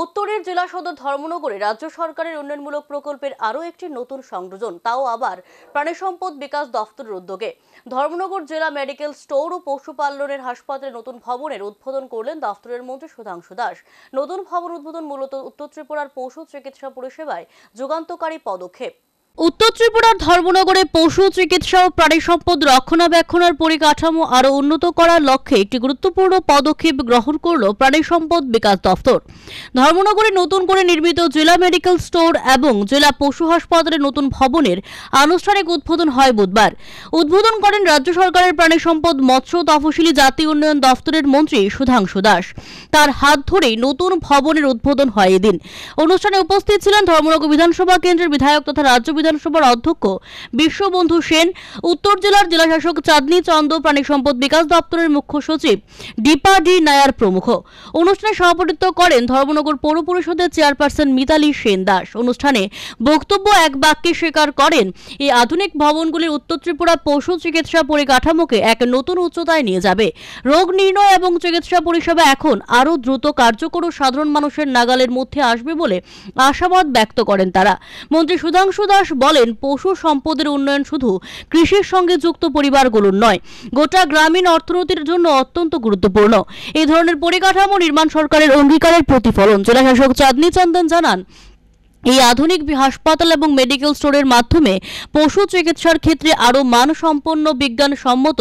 উত্তরের জেলা সদর ধর্মনগরে রাজ্য সরকারের উন্নয়নমূলক প্রকল্পের আরও একটি নতুন সংযোজন, তাও আবার প্রাণী সম্পদ বিকাশ দফতরের উদ্যোগে। ধর্মনগর জেলা মেডিকেল স্টোর ও পশুপালনের হাসপাতালের নতুন ভবনের উদ্বোধন করলেন দফতরের মন্ত্রী সুধাংশু দাস। নতুন ভবন উদ্বোধন মূলত উত্তর ত্রিপুরার পশু চিকিৎসা পরিষেবায় যুগান্তকারী পদক্ষেপ। উত্তর ত্রিপুরার ধর্মনগরে পশু চিকিৎসা ও প্রাণী সম্পদ রক্ষণাবেক্ষণের পরিকাঠামো আরও উন্নত করার লক্ষ্যে একটি গুরুত্বপূর্ণ পদক্ষেপ গ্রহণ করল প্রাণী সম্পদ বিকাশ দফতর। ধর্মনগরে নতুন করে নির্মিত জেলা মেডিকেল স্টোর এবং জেলা পশু হাসপাতালের নতুন ভবনের আনুষ্ঠানিক উদ্বোধন হয় বুধবার। উদ্বোধন করেন রাজ্য সরকারের প্রাণী সম্পদ মৎস্য তফসিলি জাতি উন্নয়ন দফতরের মন্ত্রী সুধাংশু দাস। তার হাত ধরেই নতুন ভবনের উদ্বোধন হয় এদিন। অনুষ্ঠানে উপস্থিত ছিলেন ধর্মনগর বিধানসভা কেন্দ্রের বিধায়ক তথা রাজ্য বিধানসভার অধ্যক্ষ বিশ্ববন্ধু সেন, উত্তর জেলার জেলাশাসক চাঁদনী চন্দ, প্রাণী সম্পদ বিকাশ দপ্তরের মুখ্য সচিব দীপা ডি নায়ার প্রমুখ। অনুষ্ঠানে সভাপতিত্ব করেন ধর্মনগর পৌর পরিষদের চেয়ারপারসন মিতালি সেন দাস। অনুষ্ঠানে বক্তব্য এক বাক্যে স্বীকার করেন এই আধুনিক ভবনগুলির উত্তর ত্রিপুরা পশু চিকিৎসা পরিকাঠামোকে এক নতুন উচ্চতায় নিয়ে যাবে। রোগ নির্ণয় এবং চিকিৎসা পরিষেবা এখন আরও দ্রুত, কার্যকর ও সাধারণ মানুষের নাগালের মধ্যে আসবে বলে আশাবাদ ব্যক্ত করেন তারা। মন্ত্রী সুধাংশু দাস বলেন, পশু সম্পদের উন্নয়ন শুধু কৃষির সঙ্গে যুক্ত পরিবারগুলোর নয়, গোটা গ্রামীণ অর্থনীতির জন্য অত্যন্ত গুরুত্বপূর্ণ। এই ধরনের পরিকাঠামো নির্মাণ সরকারের অঙ্গীকারের প্রতিফলন। জেলাশাসক চাঁদনী চন্দন জানান, এই আধুনিক হাসপাতাল এবং মেডিকেল স্টোরের মাধ্যমে পশু চিকিৎসার ক্ষেত্রে আরও মানসম্পন্ন বিজ্ঞানসম্মত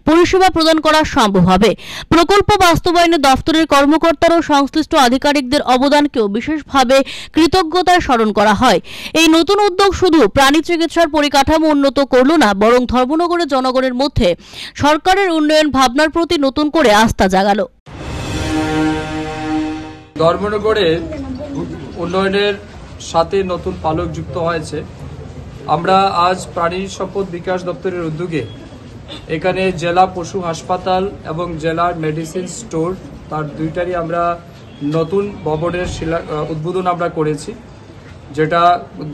পরিষেবা প্রদান করা সম্ভব হবে। প্রকল্প বাস্তবায়নে দফতরের কর্মকর্তারা ও সংশ্লিষ্ট আধিকারিকদের অবদানকেও বিশেষভাবে কৃতজ্ঞতায় স্মরণ করা হয়। এই নতুন উদ্যোগ শুধু প্রাণী চিকিৎসার পরিকাঠামো উন্নত করল না, বরং ধর্মনগরের জনগণের মধ্যে সরকারের উন্নয়ন ভাবনার প্রতি নতুন করে আস্থা জাগালো। ধর্মনগরের উন্নয়নের সাথে নতুন পালক যুক্ত হয়েছে। আমরা আজ প্রাণী সম্পদ বিকাশ দপ্তরের উদ্যোগে এখানে জেলা পশু হাসপাতাল এবং জেলার মেডিসিন স্টোর, তার দুইটারই আমরা নতুন ভবনের উদ্বোধন আমরা করেছি, যেটা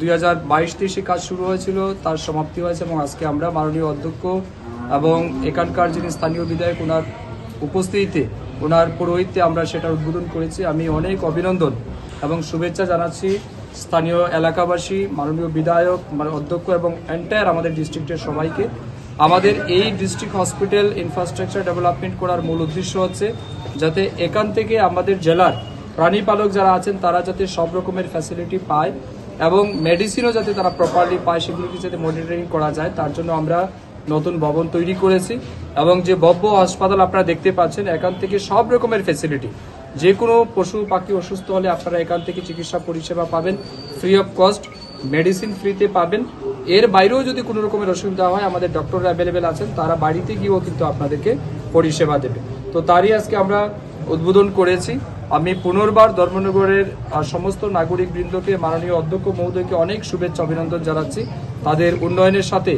2022-23 কাজ শুরু হয়েছিল, তার সমাপ্তি হয়েছে এবং আজকে আমরা মাননীয় অধ্যক্ষ এবং এখানকার যিনি স্থানীয় বিধায়ক, ওনার উপস্থিতিতে, ওনার পুরোহিত্যে আমরা সেটা উদ্বোধন করেছি। আমি অনেক অভিনন্দন এবং শুভেচ্ছা জানাচ্ছি স্থানীয় এলাকাবাসী, মাননীয় বিধায়ক, অধ্যক্ষ এবং এন্টায়ার আমাদের ডিস্ট্রিক্টের সবাইকে। আমাদের এই ডিস্ট্রিক্ট হসপিটাল ইনফ্রাস্ট্রাকচার ডেভেলপমেন্ট করার মূল উদ্দেশ্য হচ্ছে যাতে এখান থেকে আমাদের জেলার প্রাণী পালক যারা আছেন তারা যাতে সব রকমের ফ্যাসিলিটি পায় এবং মেডিসিনও যাতে তারা প্রপারলি পায়, সেগুলিকে যাতে মনিটরিং করা যায়, তার জন্য আমরা নতুন ভবন তৈরি করেছি। এবং যে ভব্য হাসপাতাল আপনারা দেখতে পাচ্ছেন, এখান থেকে সব রকমের ফ্যাসিলিটি, যে কোনো পশু পাখি অসুস্থ হলে আপনারা এখান থেকে চিকিৎসা পরিষেবা পাবেন ফ্রি অফ কস্ট, মেডিসিন ফ্রিতে পাবেন। এর বাইরেও যদি কোনো রকমের অসুবিধা হয়, আমাদের ডক্টররা অ্যাভেলেবেল আছেন, তারা বাড়িতে গিয়েও কিন্তু আপনাদেরকে পরিষেবা দেবে। তো তারই আজকে আমরা উদ্বোধন করেছি। আমি পুনর্বার ধর্মনগরের সমস্ত নাগরিক বৃন্দকে, মাননীয় অধ্যক্ষ মহোদয়কে অনেক শুভেচ্ছা অভিনন্দন জানাচ্ছি তাদের উন্নয়নের সাথে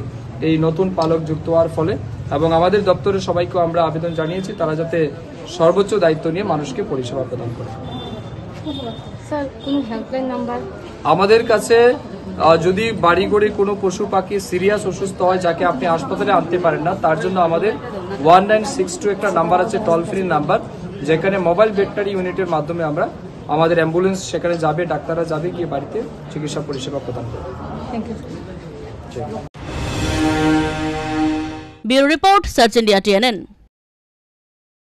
এই নতুন পালক যুক্ত হওয়ার ফলে। এবং আমাদের দপ্তরের সবাইকে আমরা আবেদন জানিয়েছি তারা যাতে সর্বোচ্চ দায়িত্ব নিয়ে মানুষকে পরিষেবা প্রদান করে। আমাদের কাছে যদি বাড়ি ঘরে কোনো পশু পাখি সিরিয়াস অসুস্থ হয়, যাকে আপনি হাসপাতালে আনতে পারেন না, তার জন্য আমাদের 1962 একটা নাম্বার আছে, টোল ফ্রি নাম্বার, যেখানে মোবাইল ভেটেরিনারি ইউনিটের মাধ্যমে আমরা আমাদের অ্যাম্বুলেন্স সেখানে যাবে, ডাক্তাররা যাবে, গিয়ে বাড়িতে চিকিৎসা পরিষেবা প্রদান করবে। Bureau report, search India TNN।